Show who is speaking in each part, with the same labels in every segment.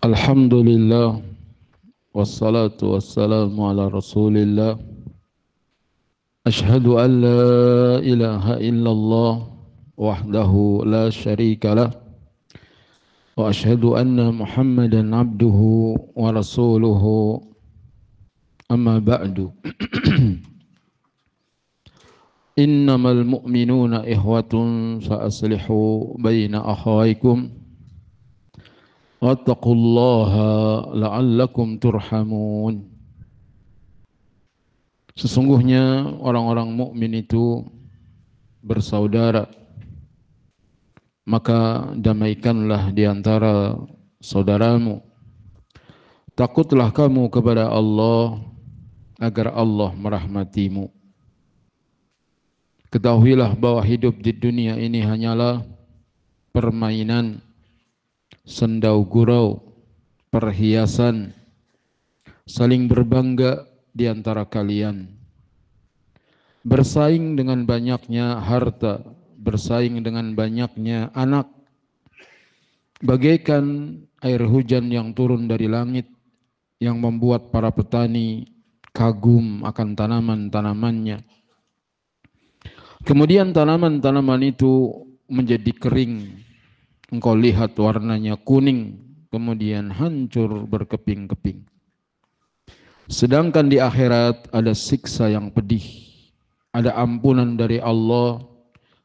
Speaker 1: Alhamdulillah wassalatu wassalamu ala Rasulillah. Ashhadu an la ilaha illallah wahdahu la syarika lah wa ashhadu anna Muhammadan abduhu wa rasuluhu amma ba'du. Innamal mu'minuna ikhwatun fa aslihu baina akhawaykum wattaqullaha la'allakum turhamun. Sesungguhnya orang-orang mukmin itu bersaudara, maka damaikanlah di antara saudaramu. Takutlah kamu kepada Allah agar Allah merahmatimu. Ketahuilah bahwa hidup di dunia ini hanyalah permainan, sendau gurau, perhiasan, saling berbangga di antara kalian, bersaing dengan banyaknya harta, bersaing dengan banyaknya anak, bagaikan air hujan yang turun dari langit yang membuat para petani kagum akan tanaman-tanamannya. Kemudian tanaman-tanaman itu menjadi kering, engkau lihat warnanya kuning, kemudian hancur berkeping-keping. Sedangkan di akhirat ada siksa yang pedih, ada ampunan dari Allah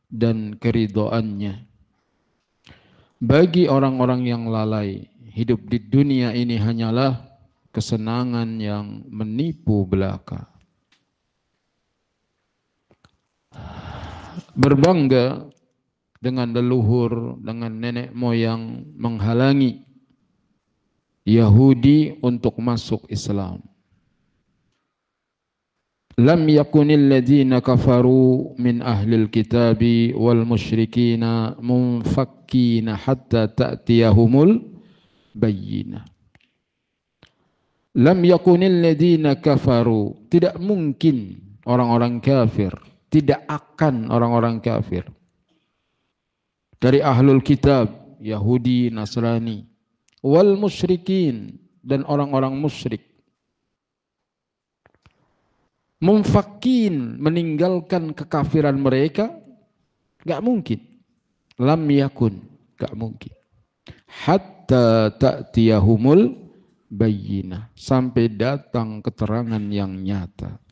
Speaker 1: dan keridhaannya. Bagi orang-orang yang lalai, hidup di dunia ini hanyalah kesenangan yang menipu belaka. Berbangga dengan leluhur, dengan nenek moyang menghalangi Yahudi untuk masuk Islam. Lam yakunil ladzina kafaru min ahlil kitabi wal musyrikina munfakkina hatta ta'tiyahumul bayyinah. Lam yakunil ladzina kafaru, tidak mungkin orang-orang kafir, tidak akan orang-orang kafir dari ahlul kitab, Yahudi, Nasrani, wal musyrikin, dan orang-orang musyrik, mumfakin, meninggalkan kekafiran mereka, gak mungkin. Lam yakun, gak mungkin. Hatta ta'tiyahumul bayyinah, sampai datang keterangan yang nyata.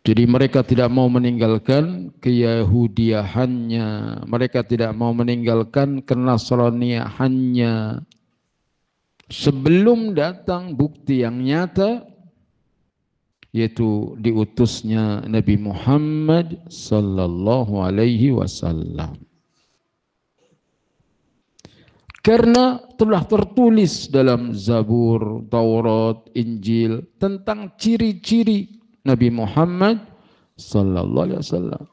Speaker 1: Jadi mereka tidak mau meninggalkan keyahudiahannya, mereka tidak mau meninggalkan kenasraniahannya sebelum datang bukti yang nyata, yaitu diutusnya Nabi Muhammad sallallahu alaihi wasallam. Karena telah tertulis dalam Zabur, Taurat, Injil tentang ciri-ciri Nabi Muhammad sallallahu alaihi wasallam.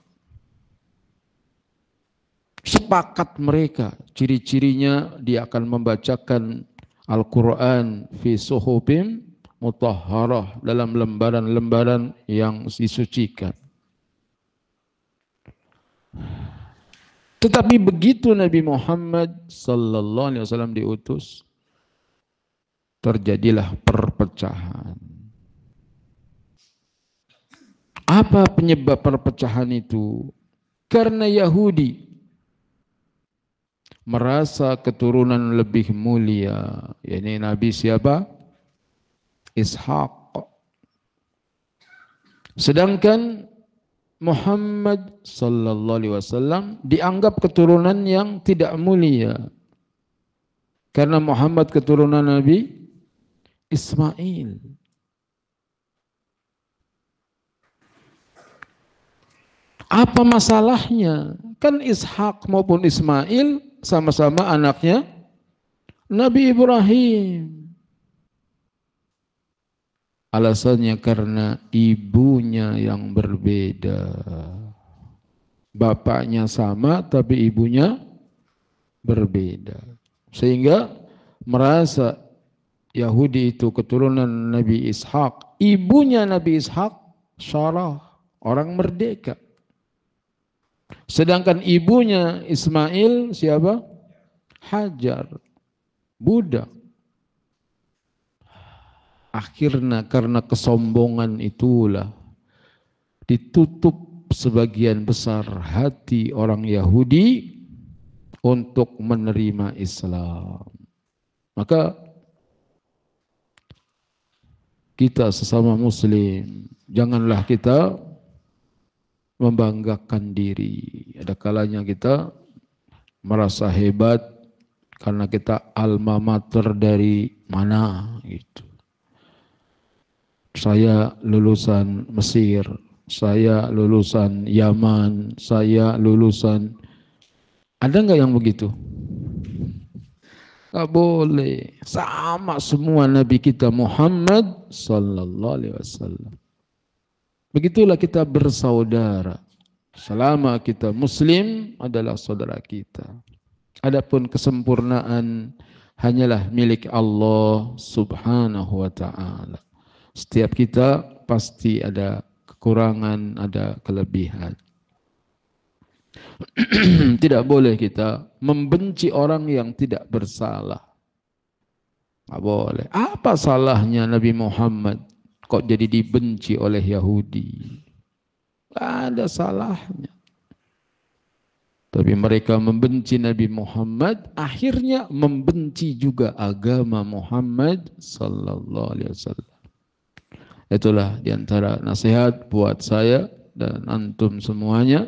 Speaker 1: Sepakat mereka, ciri-cirinya dia akan membacakan Al-Quran fi suhufim mutahharah, dalam lembaran-lembaran yang disucikan. Tetapi begitu Nabi Muhammad sallallahu alaihi wasallam diutus, terjadilah perpecahan. Apa penyebab perpecahan itu? Karena Yahudi merasa keturunan lebih mulia. Ini Nabi siapa? Ishaq. Sedangkan Muhammad sallallahu alaihi wasallam dianggap keturunan yang tidak mulia. Karena Muhammad keturunan Nabi Ismail. Apa masalahnya? Kan Ishak maupun Ismail sama-sama anaknya Nabi Ibrahim. Alasannya karena ibunya yang berbeda. Bapaknya sama tapi ibunya berbeda. Sehingga merasa Yahudi itu keturunan Nabi Ishak. Ibunya Nabi Ishak Sarah, orang merdeka. Sedangkan ibunya Ismail siapa? hajar, budak. Akhirnya karena kesombongan itulah ditutup sebagian besar hati orang Yahudi untuk menerima Islam. Maka kita sesama muslim, janganlah kita membanggakan diri. Ada kalanya kita merasa hebat karena kita alma mater dari mana gitu. Saya lulusan Mesir, saya lulusan Yaman, saya lulusan. Ada nggak yang begitu? Nggak boleh. Sama semua Nabi kita Muhammad sallallahu alaihi wasallam. Begitulah kita bersaudara. Selama kita muslim adalah saudara kita. Adapun kesempurnaan hanyalah milik Allah Subhanahu wa taala. Setiap kita pasti ada kekurangan, ada kelebihan. Tidak boleh kita membenci orang yang tidak bersalah. Tidak boleh. Apa salahnya Nabi Muhammad kok jadi dibenci oleh Yahudi? Tidak ada salahnya. Tapi mereka membenci Nabi Muhammad, akhirnya membenci juga agama Muhammad sallallahu alaihi wasallam. Itulah diantara nasihat buat saya dan antum semuanya.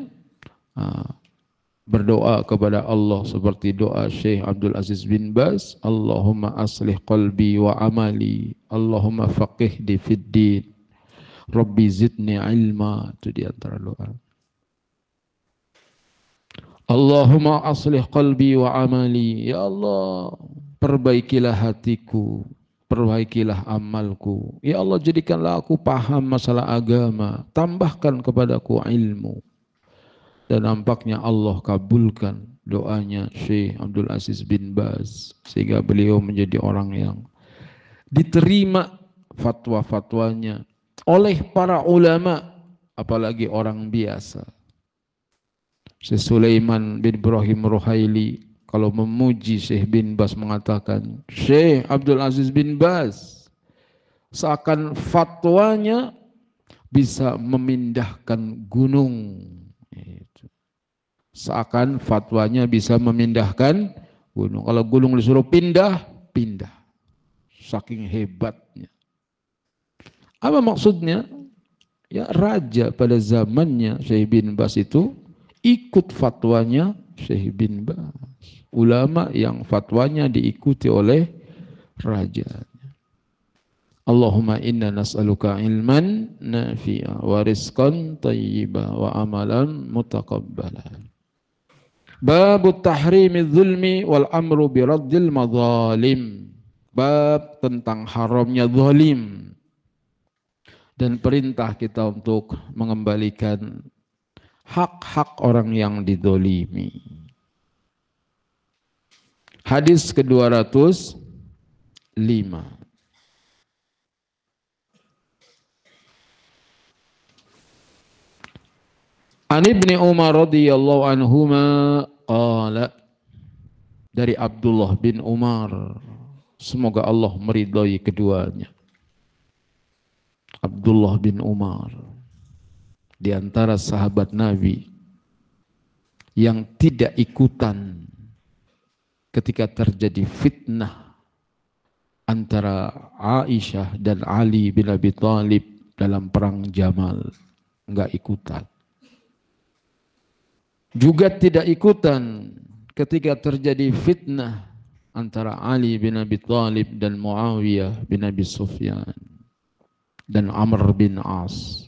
Speaker 1: Berdoa kepada Allah seperti doa Syekh Abdul Aziz bin Baz, Allahumma aslih qalbi wa amali, Allahumma faqihni fid din, Rabbi zidni ilma. Itu diantara doa. Allahumma aslih qalbi wa amali, ya Allah perbaikilah hatiku, perbaikilah amalku. Ya Allah jadikanlah aku paham masalah agama, tambahkan kepadaku ilmu. Dan nampaknya Allah kabulkan doanya Syekh Abdul Aziz bin Baz. Sehingga beliau menjadi orang yang diterima fatwa-fatwanya oleh para ulama, apalagi orang biasa. Syekh Sulaiman bin Ibrahim Ruhaili kalau memuji Syekh bin Baz mengatakan, Syekh Abdul Aziz bin Baz seakan fatwanya bisa memindahkan gunung. Seakan fatwanya bisa memindahkan gunung. Kalau gunung disuruh pindah, pindah. Saking hebatnya. Apa maksudnya? Ya raja pada zamannya Syekh bin Baz itu ikut fatwanya Syekh bin Baz. Ulama yang fatwanya diikuti oleh raja. Allahumma inna nas'aluka ilman nafi'a wa rizqan tayyiba wa amalan mutaqabbalan. Bab tahrimi zulmi wal amru biraddil madzalim. Bab tentang haramnya zalim dan perintah kita untuk mengembalikan hak-hak orang yang dizalimi. Hadis ke-205. An Ibni Umar radhiyallahu anhuma qala, dari Abdullah bin Umar, semoga Allah meridhai keduanya. Abdullah bin Umar di antara sahabat Nabi yang tidak ikutan ketika terjadi fitnah antara Aisyah dan Ali bin Abi Thalib dalam perang Jamal, enggak ikutan. Juga tidak ikutan ketika terjadi fitnah antara Ali bin Abi Thalib dan Muawiyah bin Abi Sufyan dan Amr bin As,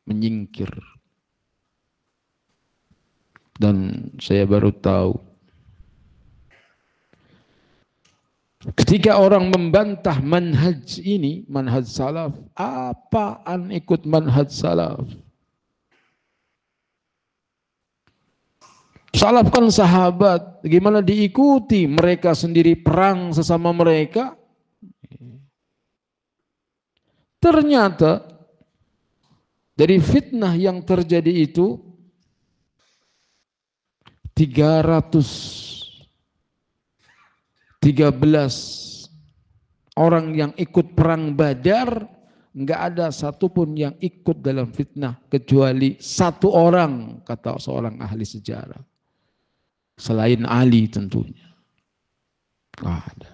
Speaker 1: menyingkir. Dan saya baru tahu ketika orang membantah manhaj ini, manhaj salaf, apaan ikut manhaj salaf? Salaf kan sahabat, gimana diikuti? Mereka sendiri perang sesama mereka. Ternyata dari fitnah yang terjadi itu 300 13 orang yang ikut perang Badar, enggak ada satupun yang ikut dalam fitnah kecuali satu orang, kata seorang ahli sejarah. Selain Ali tentunya. Enggak ada.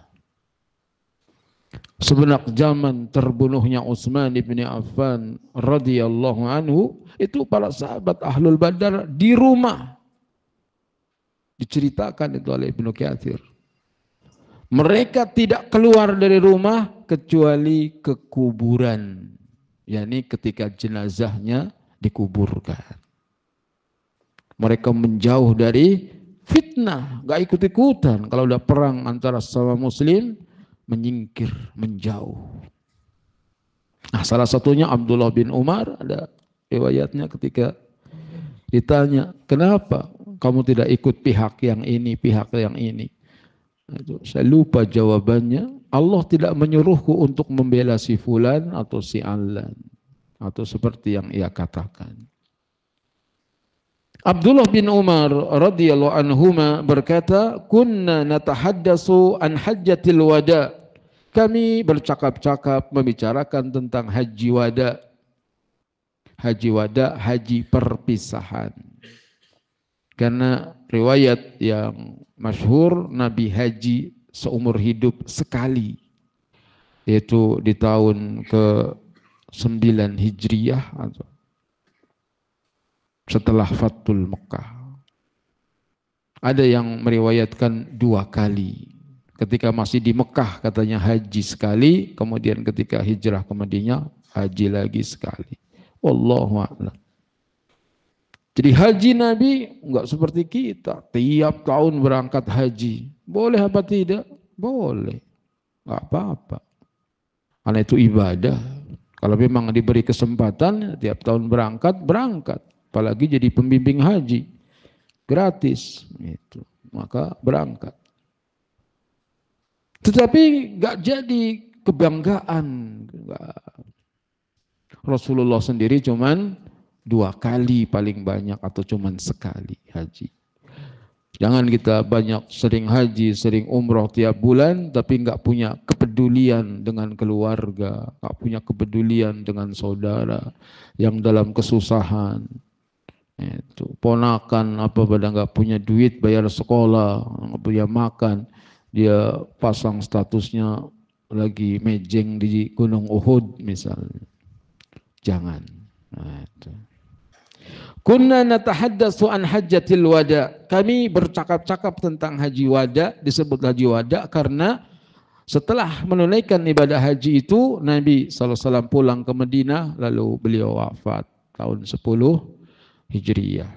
Speaker 1: Sebenak zaman terbunuhnya Utsman bin Affan radhiyallahu anhu, itu para sahabat Ahlul Badar di rumah. Diceritakan itu oleh Ibnu Katsir. Mereka tidak keluar dari rumah kecuali ke kuburan. yakni ketika jenazahnya dikuburkan. Mereka menjauh dari fitnah, gak ikut-ikutan. Kalau udah perang antara sesama muslim, menyingkir, menjauh. Nah, salah satunya Abdullah bin Umar, ada riwayatnya ketika ditanya, kenapa kamu tidak ikut pihak yang ini, pihak yang ini? Saya lupa jawabannya. Allah tidak menyuruhku untuk membela si fulan atau si alan, atau seperti yang ia katakan. Abdullah bin Umar radhiyallahu anhuma berkata, kunna natahaddasu an hajjatil wada. Kami bercakap-cakap membicarakan tentang haji wada. Haji wada, haji perpisahan. Karena riwayat yang masyhur, Nabi haji seumur hidup sekali, yaitu di tahun ke-9 Hijriyah atau setelah Fathul Mekah. Ada yang meriwayatkan 2 kali. Ketika masih di Mekah katanya haji sekali, kemudian ketika hijrah ke Madinah haji lagi sekali. Wallahu a'lam. Jadi haji Nabi enggak seperti kita, tiap tahun berangkat haji. Boleh apa tidak? Boleh. Enggak apa-apa. Karena itu ibadah. Kalau memang diberi kesempatan tiap tahun berangkat, berangkat. Apalagi jadi pembimbing haji. Gratis. Gitu. Maka berangkat. Tetapi enggak jadi kebanggaan. Rasulullah sendiri cuman 2 kali paling banyak atau cuman sekali haji. Jangan kita banyak sering haji, sering umroh tiap bulan tapi enggak punya kepedulian dengan keluarga, enggak punya kepedulian dengan saudara yang dalam kesusahan. Itu ponakan apa pada enggak punya duit bayar sekolah, enggak punya makan, dia pasang statusnya lagi mejeng di Gunung Uhud misalnya. Jangan. Nah, itu. Kunna natahaddatsu an hajjatil wada. Kami bercakap-cakap tentang haji wada, disebut haji wada karena setelah menunaikan ibadah haji itu Nabi SAW pulang ke Madinah, lalu beliau wafat tahun 10 Hijriyah.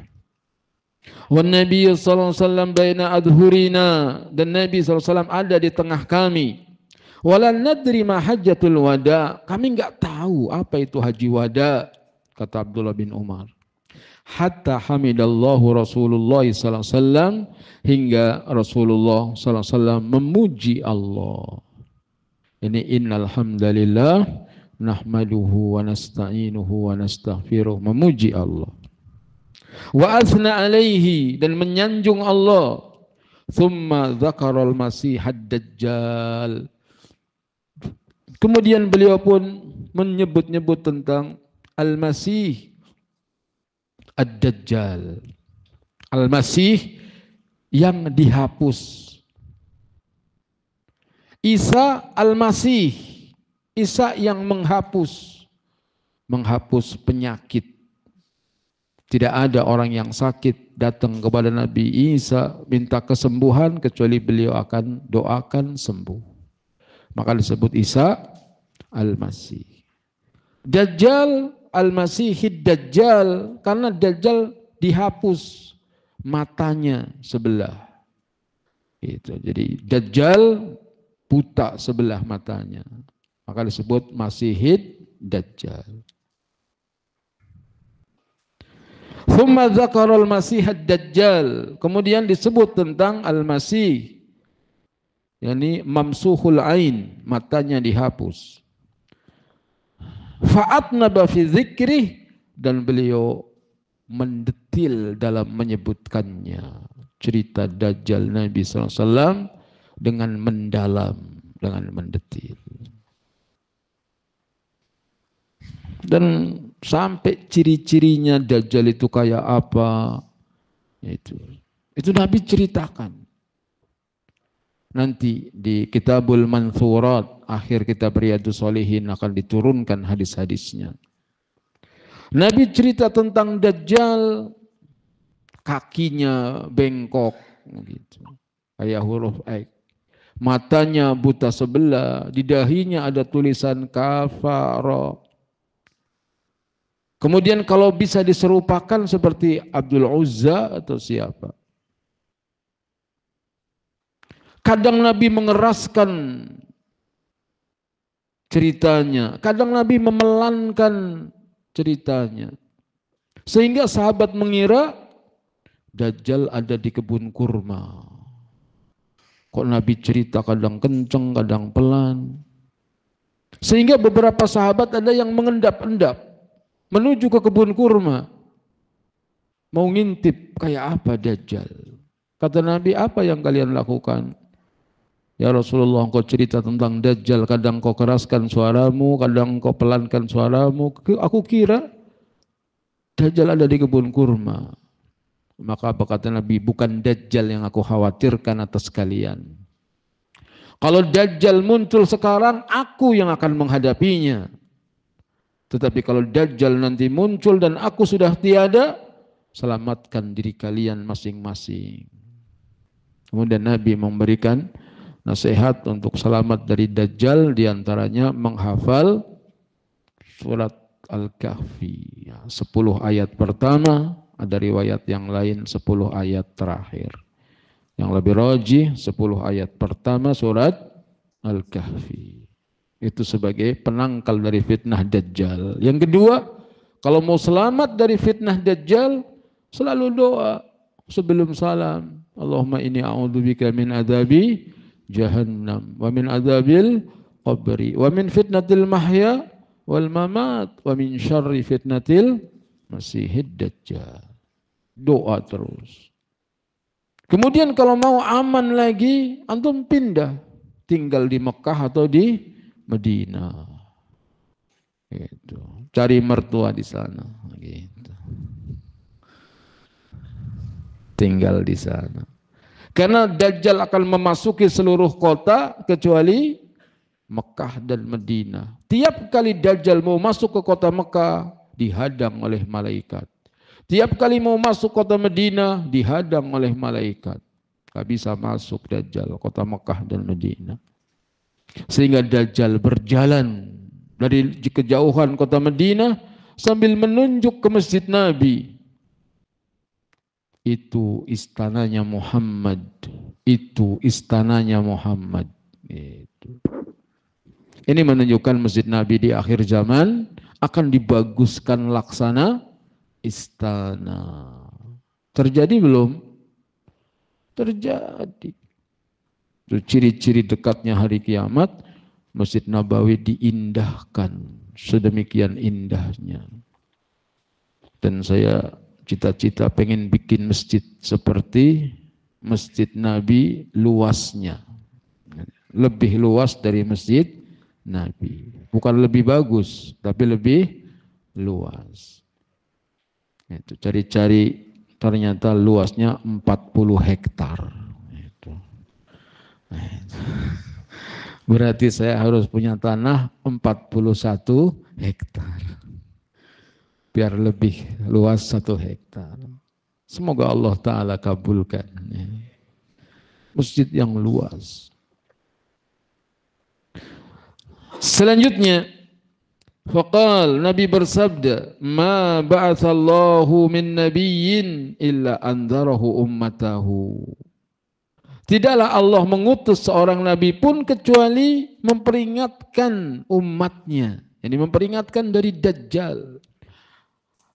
Speaker 1: Wan Nabi SAW baina adhurina, dan Nabi SAW ada di tengah kami. Walan nadri ma hajjatul wada, kami enggak tahu apa itu haji wada, kata Abdullah bin Umar. Hatta hamidallahu Rasulullah sallallahu alaihi wasallam, hingga Rasulullah sallallahu alaihi wasallam memuji Allah. Ini innal hamdalillah nahmaduhu wa nasta'inuhu wa nastaghfiruh, memuji Allah. Wa athna alaihi, dan menyanjung Allah. Thumma dzakaral masihad dajjal. Kemudian beliau pun menyebut-nyebut tentang Al-Masih Ad-Dajjal. Al-Masih yang dihapus. Isa Al-Masih, Isa yang menghapus penyakit. Tidak ada orang yang sakit datang kepada Nabi Isa minta kesembuhan kecuali beliau akan doakan sembuh. Maka disebut Isa Al-Masih. Dajjal Al-Masihid Dajjal, karena Dajjal dihapus matanya sebelah. Itu. Jadi Dajjal buta sebelah matanya. Maka disebut Masihid Dajjal. Thumma dzakarul Masihid Dajjal. Kemudian disebut tentang Al-Masih, yakni mamsuhul ain, matanya dihapus. Fa'atnaba fi dzikrih, dan beliau mendetil dalam menyebutkannya. Cerita Dajjal Nabi SAW dengan mendalam, dengan mendetil. Dan sampai ciri-cirinya Dajjal itu kayak apa, itu Nabi ceritakan. Nanti di Kitabul Manthurat, akhir kitab Riyadhus Shalihin akan diturunkan hadis-hadisnya. Nabi cerita tentang Dajjal, kakinya bengkok, gitu, kayak huruf X. Matanya buta sebelah, di dahinya ada tulisan kafara. Kemudian kalau bisa diserupakan seperti Abdul Uzza atau siapa. Kadang Nabi mengeraskan ceritanya, kadang Nabi memelankan ceritanya. Sehingga sahabat mengira Dajjal ada di kebun kurma. Kok Nabi cerita kadang kenceng, kadang pelan. Sehingga beberapa sahabat ada yang mengendap-endap menuju ke kebun kurma. Mau ngintip kayak apa Dajjal. Kata Nabi, apa yang kalian lakukan? Ya Rasulullah, engkau cerita tentang Dajjal, kadang kau keraskan suaramu, kadang kau pelankan suaramu. Aku kira Dajjal ada di kebun kurma. Maka apa kata Nabi, bukan Dajjal yang aku khawatirkan atas kalian. Kalau Dajjal muncul sekarang, aku yang akan menghadapinya. Tetapi kalau Dajjal nanti muncul dan aku sudah tiada, selamatkan diri kalian masing-masing. Kemudian Nabi memberikan nasihat untuk selamat dari Dajjal, diantaranya menghafal surat Al-Kahfi. 10 ayat pertama, ada riwayat yang lain 10 ayat terakhir. Yang lebih rajih 10 ayat pertama surat Al-Kahfi. Itu sebagai penangkal dari fitnah Dajjal. Yang kedua, kalau mau selamat dari fitnah Dajjal, selalu doa sebelum salam. Allahumma inni a'udzubika min adzabi jahannam wa min adzabil qabri wa min fitnatil mahya wal mamat wa min syarri fitnatil masihid dajjal. Doa terus. Kemudian kalau mau aman lagi, antum pindah, tinggal di Mekah atau di Madinah. Gitu. Cari mertua di sana. Gitu. Tinggal di sana. Karena Dajjal akan memasuki seluruh kota kecuali Mekah dan Madinah. Tiap kali Dajjal mau masuk ke kota Mekah, dihadang oleh malaikat. Tiap kali mau masuk kota Madinah, dihadang oleh malaikat. Gak bisa masuk Dajjal kota Mekah dan Madinah. Sehingga Dajjal berjalan dari kejauhan kota Madinah sambil menunjuk ke Masjid Nabi. Itu istananya Muhammad. Itu istananya Muhammad. Itu. Ini menunjukkan Masjid Nabi di akhir zaman akan dibaguskan laksana istana. Terjadi belum? Terjadi. Itu ciri-ciri dekatnya hari kiamat, Masjid Nabawi diindahkan sedemikian indahnya. Dan saya cita-cita pengen bikin masjid seperti Masjid Nabi luasnya. Lebih luas dari Masjid Nabi. Bukan lebih bagus, tapi lebih luas. Itu cari-cari ternyata luasnya 40 hektar. Itu. Berarti saya harus punya tanah 41 hektar. Biar lebih luas 1 hektar. Semoga Allah Ta'ala kabulkan. Masjid yang luas. Selanjutnya, faqal, Nabi bersabda, ma ba'atsallahu min nabiyyin illa anzarahu ummatahu. Tidaklah Allah mengutus seorang nabi pun kecuali memperingatkan umatnya. Ini memperingatkan dari Dajjal.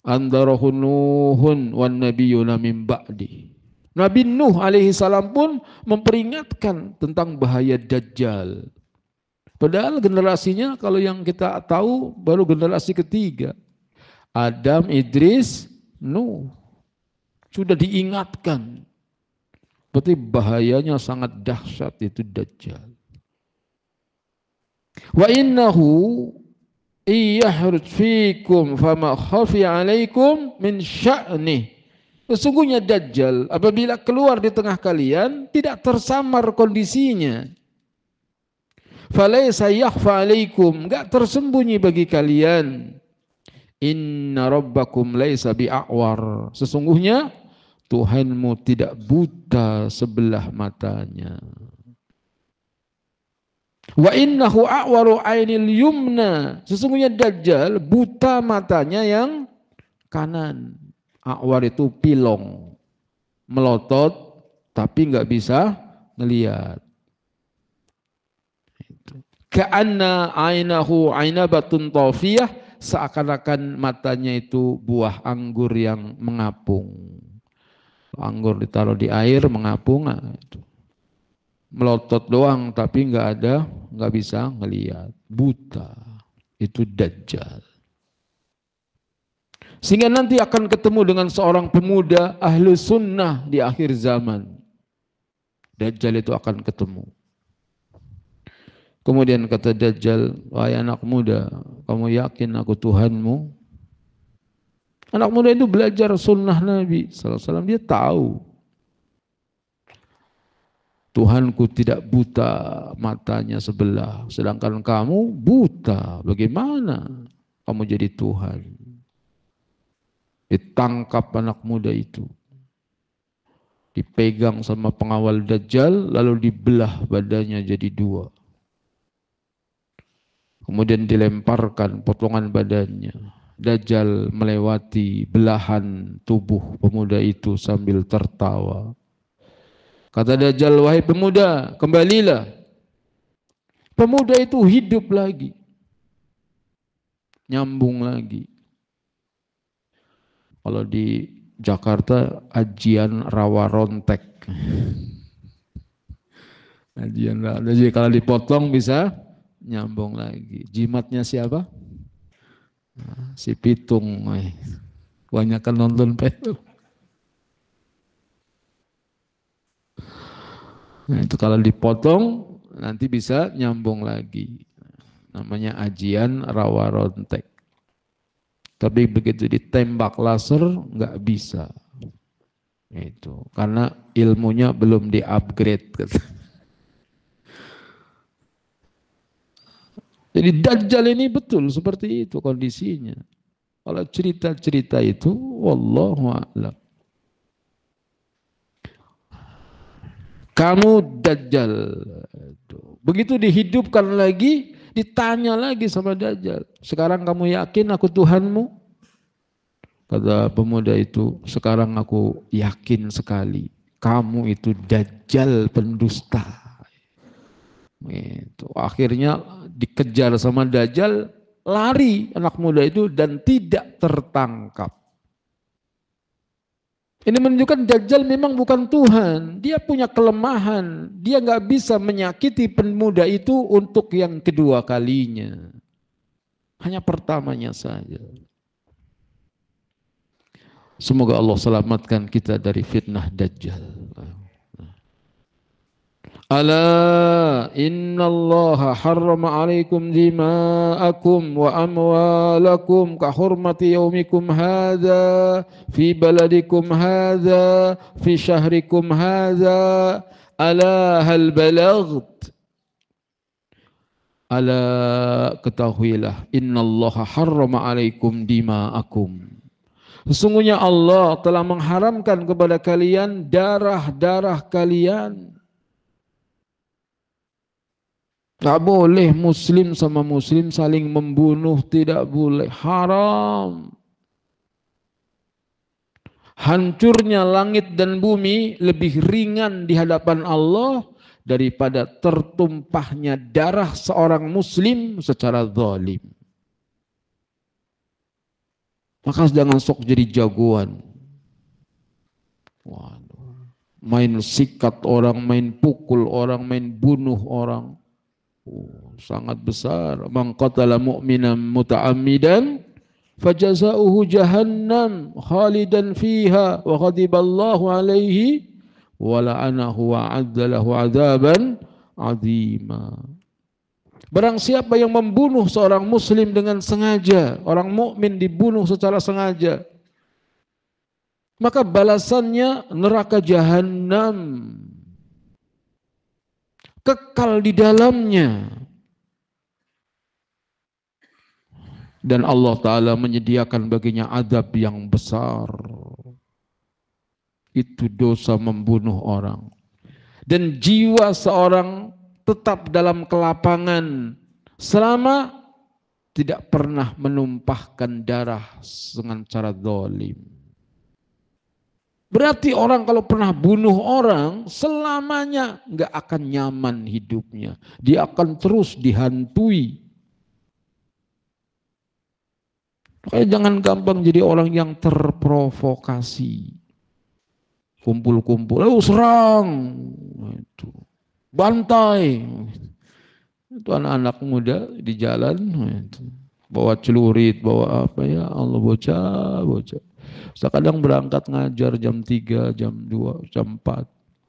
Speaker 1: Anzarahu Nuhun wan nabiyyuna min ba'di. Nabi Nuh alaihi salam pun memperingatkan tentang bahaya Dajjal. Padahal generasinya kalau yang kita tahu baru generasi ketiga. Adam, Idris, Nuh. Sudah diingatkan. Berarti bahayanya sangat dahsyat itu Dajjal. Wa innahu iyahrud fikum fama khafi alaikum min sya'nih. Sesungguhnya Dajjal apabila keluar di tengah kalian tidak tersamar kondisinya. Falaysa yakhfa alaikum, enggak tersembunyi bagi kalian. Inna rabbakum laysa bi'awar. Sesungguhnya Tuhanmu tidak buta sebelah matanya. Wa innahu a'waru ainil yumna. Sesungguhnya Dajjal buta matanya yang kanan. A'war itu pilong, melotot tapi nggak bisa ngelihat. Ka'anna ainahu ainabatun tawfiyah, seakan-akan matanya itu buah anggur yang mengapung. Anggur ditaruh di air mengapung, melotot doang tapi nggak bisa ngelihat, buta. Itu Dajjal. Sehingga nanti akan ketemu dengan seorang pemuda ahlu sunnah di akhir zaman. Dajjal itu akan ketemu. Kemudian kata Dajjal, wahai anak muda, kamu yakin aku Tuhanmu? Anak muda itu belajar sunnah Nabi SAW, dia tahu Tuhanku tidak buta matanya sebelah, sedangkan kamu buta. Bagaimana kamu jadi Tuhan? Ditangkap anak muda itu, dipegang sama pengawal Dajjal, lalu dibelah badannya jadi dua. Kemudian dilemparkan potongan badannya. Dajjal melewati belahan tubuh pemuda itu sambil tertawa. Kata Dajjal, wahai pemuda, kembalilah. Pemuda itu hidup lagi, nyambung lagi. Kalau di Jakarta ajian rawa rontek. Ajian rawa. Jadi kalau dipotong bisa nyambung lagi. Jimatnya siapa? Nah, si Pitung. Banyak kan nonton film. Nah, itu kalau dipotong nanti bisa nyambung lagi. Namanya ajian rawa rontek. Tapi begitu ditembak laser nggak bisa. Itu karena ilmunya belum di-upgrade. Jadi Dajjal ini betul seperti itu kondisinya. Kalau cerita-cerita itu wallahu a'lam. Kamu Dajjal. Begitu dihidupkan lagi, ditanya lagi sama Dajjal, sekarang kamu yakin aku Tuhanmu? Kata pemuda itu, sekarang aku yakin sekali, kamu itu Dajjal pendusta. Gitu. Akhirnya dikejar sama Dajjal, lari anak muda itu dan tidak tertangkap. Ini menunjukkan Dajjal memang bukan Tuhan. Dia punya kelemahan. Dia nggak bisa menyakiti pemuda itu untuk yang kedua kalinya. Hanya pertamanya saja. Semoga Allah selamatkan kita dari fitnah Dajjal. Ala innallaha harrama alaikum dima'akum wa amwalakum ka hurmati yaumikum hadha fi baladikum hadha fi syahrikum hadha ala hal balaght. Ala ketahuilah innallaha harrama alaikum dima'akum. Sesungguhnya Allah telah mengharamkan kepada kalian darah-darah kalian. Tak boleh muslim sama muslim saling membunuh, tidak boleh, haram. Hancurnya langit dan bumi lebih ringan di hadapan Allah daripada tertumpahnya darah seorang muslim secara zalim. Maka jangan sok jadi jagoan. Waduh. Main sikat orang, main pukul orang, main bunuh orang. Sangat besar. Man qatala mu'minan muta'ammidan fajaza'uhu jahannam khalidan fiha wa ghadiballahu alaihi wa la'anahu wa 'adzalahu 'adzaban 'azima. Barang siapa yang membunuh seorang muslim dengan sengaja, orang mukmin dibunuh secara sengaja, maka balasannya neraka jahanam, kekal di dalamnya. Dan Allah Ta'ala menyediakan baginya azab yang besar. Itu dosa membunuh orang. Dan jiwa seorang tetap dalam kelapangan selama tidak pernah menumpahkan darah dengan cara zalim. Berarti orang kalau pernah bunuh orang selamanya nggak akan nyaman hidupnya. Dia akan terus dihantui. Makanya jangan gampang jadi orang yang terprovokasi. Kumpul-kumpul, serang, itu, bantai. Itu anak-anak muda di jalan, itu, bawa celurit, bawa apa ya, Allah bocah. Kadang berangkat ngajar jam 3, jam 2, jam 4.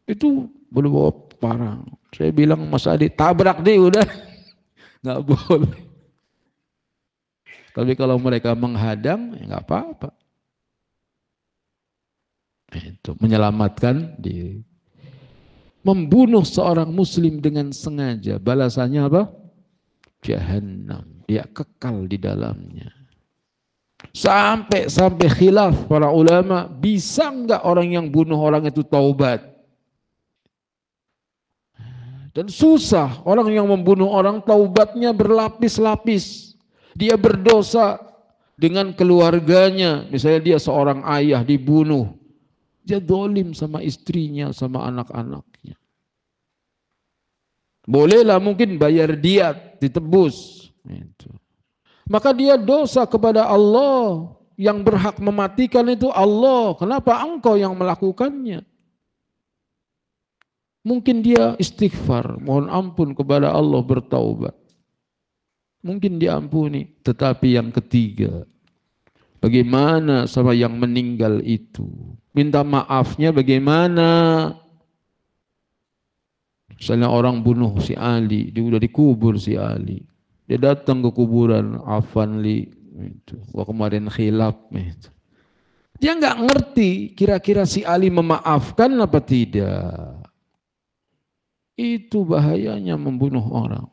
Speaker 1: Itu boleh bawa parang. Saya bilang, Mas Adi, tabrak deh udah. Nggak boleh. Tapi kalau mereka menghadang, ya nggak apa-apa. Itu menyelamatkan diri. Membunuh seorang muslim dengan sengaja, balasannya apa? Jahannam. Dia kekal di dalamnya. Sampai khilaf para ulama, bisa enggak orang yang bunuh orang itu taubat? Dan susah, orang yang membunuh orang taubatnya berlapis-lapis. Dia berdosa dengan keluarganya, misalnya dia seorang ayah dibunuh. Dia zalim sama istrinya, sama anak-anaknya. Bolehlah mungkin bayar diat, ditebus. Itu. Maka dia dosa kepada Allah. Yang berhak mematikan itu Allah. Kenapa engkau yang melakukannya? Mungkin dia istighfar, mohon ampun kepada Allah, bertaubat. Mungkin diampuni. Tetapi yang ketiga, bagaimana sama yang meninggal itu? Minta maafnya bagaimana? Misalnya orang bunuh si Ali, dia udah dikubur si Ali. Dia datang ke kuburan Afan Li, itu. Wah kemarin khilaf. Itu. Dia nggak ngerti kira-kira si Ali memaafkan apa tidak. Itu bahayanya membunuh orang.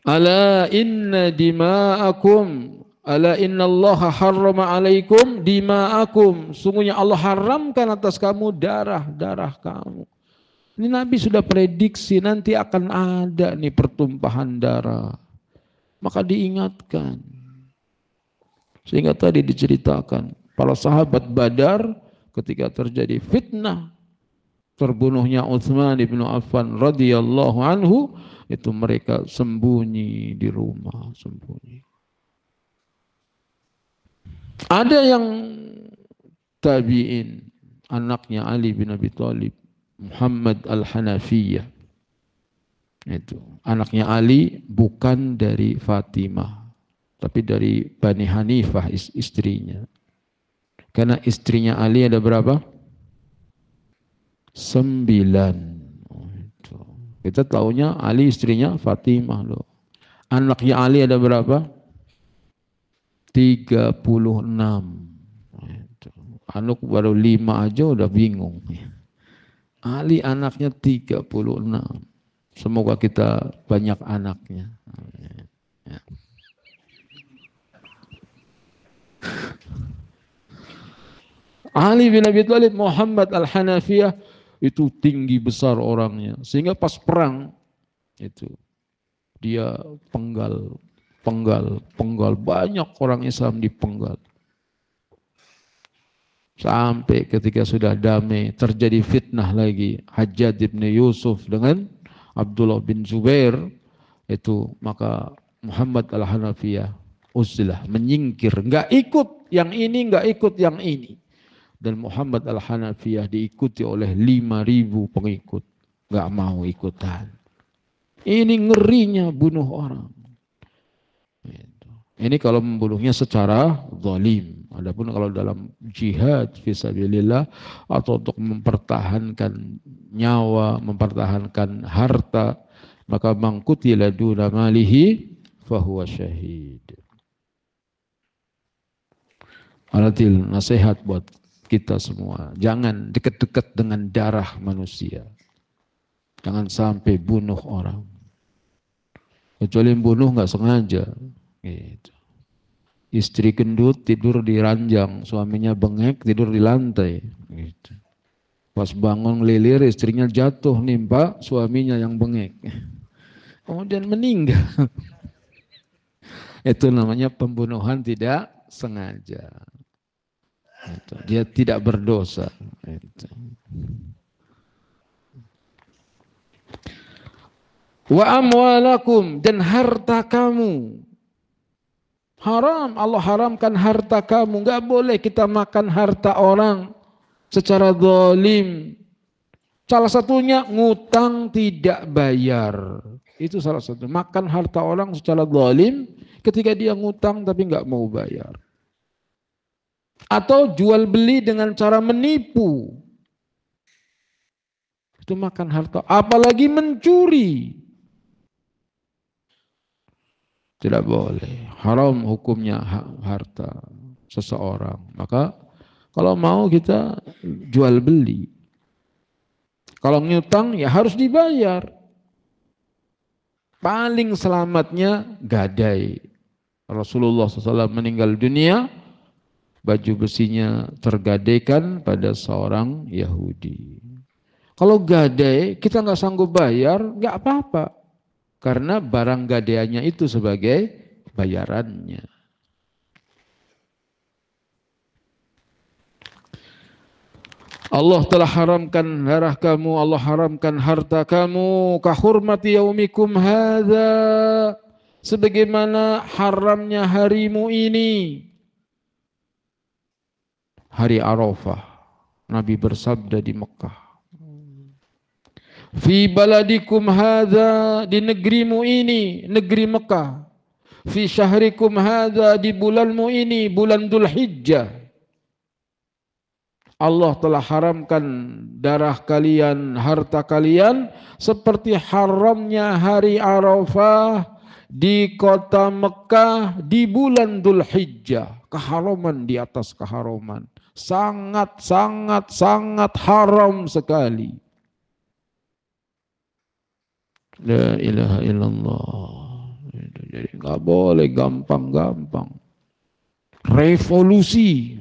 Speaker 1: Ala inna dima'akum, ala inna Allah harrama alaikum dima'akum. Sungguhnya Allah haramkan atas kamu darah-darah kamu. Ini Nabi sudah prediksi nanti akan ada nih pertumpahan darah. Maka diingatkan. Sehingga tadi diceritakan para sahabat Badar ketika terjadi fitnah terbunuhnya Utsman bin Affan radhiyallahu anhu, itu mereka sembunyi di rumah, sembunyi. Ada yang tabi'in, anaknya Ali bin Abi Thalib, Muhammad al-Hanafiyah. Itu anaknya Ali bukan dari Fatimah, tapi dari Bani Hanifah, istrinya. Karena istrinya Ali ada berapa? 9. Kita taunya Ali istrinya Fatimah loh. Anaknya Ali ada berapa? 36. Anak baru 5 aja udah bingung. Ali anaknya 36. Semoga kita banyak anaknya. Ya. Ali bin Abi Thalib Muhammad al-Hanafiyah itu tinggi besar orangnya. Sehingga pas perang itu dia penggal. Banyak orang Islam dipenggal. Sampai ketika sudah damai terjadi fitnah lagi. Hajjaj bin Yusuf dengan Abdullah bin Zubair. Itu maka Muhammad al-Hanafiyah uzlah, menyingkir. Enggak ikut yang ini, enggak ikut yang ini. Dan Muhammad al-Hanafiyah diikuti oleh 5.000 pengikut. Enggak mau ikutan. Ini ngerinya bunuh orang. Ini kalau membunuhnya secara zalim. Adapun kalau dalam jihad fisabilillah atau untuk mempertahankan nyawa, mempertahankan harta, maka man qutila duna malihi fahuwa syahid. Alhasil nasihat buat kita semua, jangan dekat-dekat dengan darah manusia. Jangan sampai bunuh orang. Kecuali bunuh nggak sengaja. Gitu. Istri gendut tidur di ranjang, suaminya bengek tidur di lantai. Gitu. Pas bangun lilir, istrinya jatuh nimpa suaminya yang bengek. Kemudian meninggal. Itu namanya pembunuhan tidak sengaja. Gitu. Dia tidak berdosa. Gitu. Wa amwalakum, dan harta kamu. Haram, Allah haramkan harta kamu. Enggak boleh kita makan harta orang secara zalim. Salah satunya ngutang tidak bayar. Itu salah satu. Makan harta orang secara zalim ketika dia ngutang tapi enggak mau bayar. Atau jual beli dengan cara menipu. Itu makan harta. Apalagi mencuri. Tidak boleh. Haram hukumnya harta seseorang. Maka kalau mau kita jual beli. Kalau ngutang ya harus dibayar. Paling selamatnya gadai. Rasulullah SAW meninggal dunia, baju besinya tergadaikan pada seorang Yahudi. Kalau gadai kita nggak sanggup bayar, nggak apa-apa. Karena barang gadaiannya itu sebagai bayarannya. Allah telah haramkan darah kamu, Allah haramkan harta kamu, kahurmati yaumikum hadza, sebagaimana haramnya harimu ini. Hari Arafah, Nabi bersabda di Mekah. Fi baladikum hadza, di negerimu ini, negeri Mekah. Fi syahrikum hadza, di bulanmu ini, bulan Dzulhijjah. Allah telah haramkan darah kalian, harta kalian seperti haramnya hari Arafah di kota Mekah di bulan Dzulhijjah. Keharaman di atas keharaman. Sangat haram sekali. La ilaha illallah. Jadi nggak boleh gampang-gampang. Revolusi.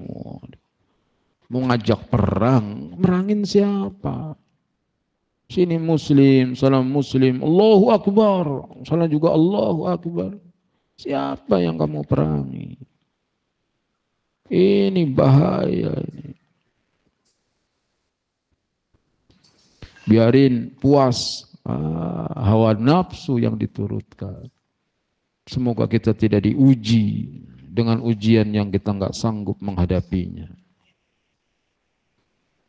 Speaker 1: Mau ngajak perang, merangin siapa? Sini muslim, salam muslim, Allahu Akbar. Salam juga Allahu Akbar. Siapa yang kamu perangi? Ini bahaya ini. Biarin puas. Hawa nafsu yang diturutkan. Semoga kita tidak diuji dengan ujian yang kita nggak sanggup menghadapinya.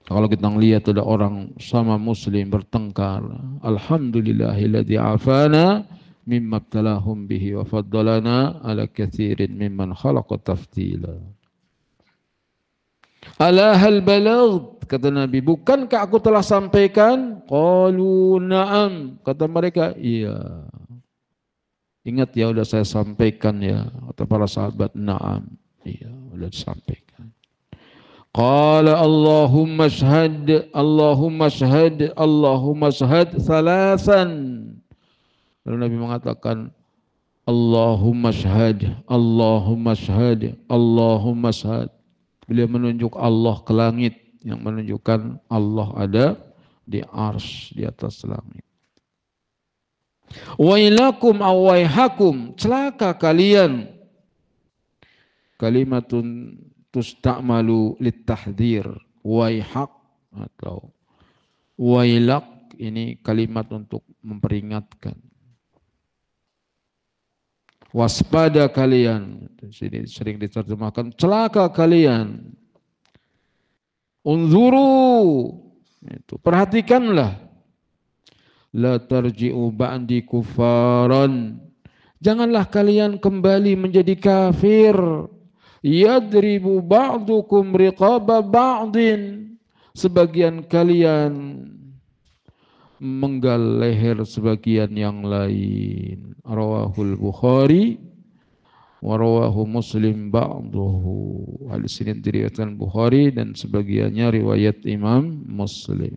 Speaker 1: Kalau kita melihat ada orang sama muslim bertengkar, alhamdulillahilladzi afana mimma ibtalahum bihi wa faddalana ala katsirin mimman khalaqa tafdila. Ala hal balagh, kata Nabi, bukankah aku telah sampaikan? Qalu na'am, kata mereka, iya. Ingat ya, udah saya sampaikan ya, kata para sahabat, na'am, iya, udah disampaikan. Qala Allahumma shahad, Allahumma shahad, Allahumma shahad thalathan. Lalu Nabi mengatakan, Allahumma shahad, Allahumma shahad, Allahumma shahad. Beliau menunjuk Allah ke langit, yang menunjukkan Allah ada di arsy, di atas langit. Wailakum awaihakum, celaka kalian. Kalimatun tusta'malu littahdhir. Waihak atau wailak, ini kalimat untuk memperingatkan. Waspada kalian, sini sering diterjemahkan celaka kalian. Unzuru, itu perhatikanlah. La tarji'u ba'di kufaran, Janganlah kalian kembali menjadi kafir. Yadribu ba'dukum riqaba ba'din. Sebagian kalian menggal leher sebagian yang lain. Rawahul Bukhari wa rawahu Muslim ba'duhu. Hadis ini diriwayatkan Bukhari dan sebagiannya riwayat Imam Muslim.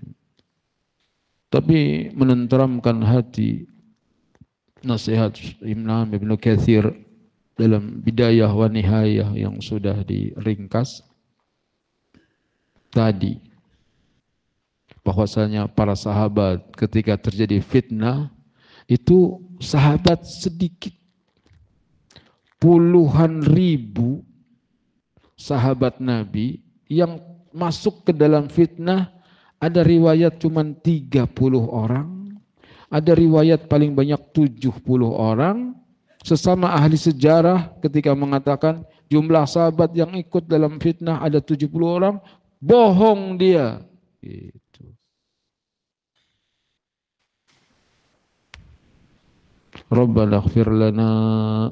Speaker 1: Tapi menenteramkan hati nasihat Imam Ibnu Katsir dalam Bidayah wa Nihayah yang sudah diringkas tadi, bahwasanya para sahabat ketika terjadi fitnah itu sahabat sedikit, puluhan ribu sahabat Nabi yang masuk ke dalam fitnah. Ada riwayat cuma 30 orang, ada riwayat paling banyak 70 orang. Sesama ahli sejarah ketika mengatakan jumlah sahabat yang ikut dalam fitnah ada 70 orang, bohong dia. Gitu. Rabbana ighfir lana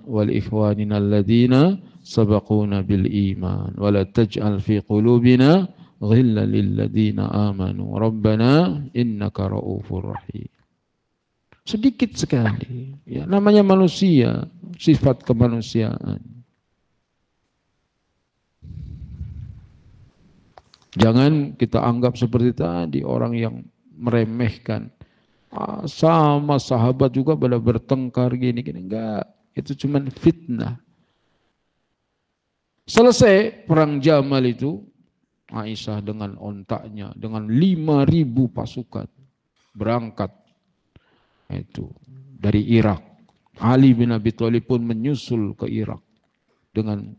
Speaker 1: wal ikhwanina alladhina sabaquna bil iman wa la taj'al fi qulubina ghillan lil ladzina amanu rabbana innaka raufur rahim. Sedikit sekali, ya, namanya manusia, sifat kemanusiaan. Jangan kita anggap seperti tadi orang yang meremehkan. Sama sahabat juga pada bertengkar gini-gini. Enggak, itu cuma fitnah. Selesai perang Jamal itu, Aisyah dengan ontaknya, dengan 5.000 pasukan berangkat itu dari Irak. Ali bin Abi Thalib pun menyusul ke Irak dengan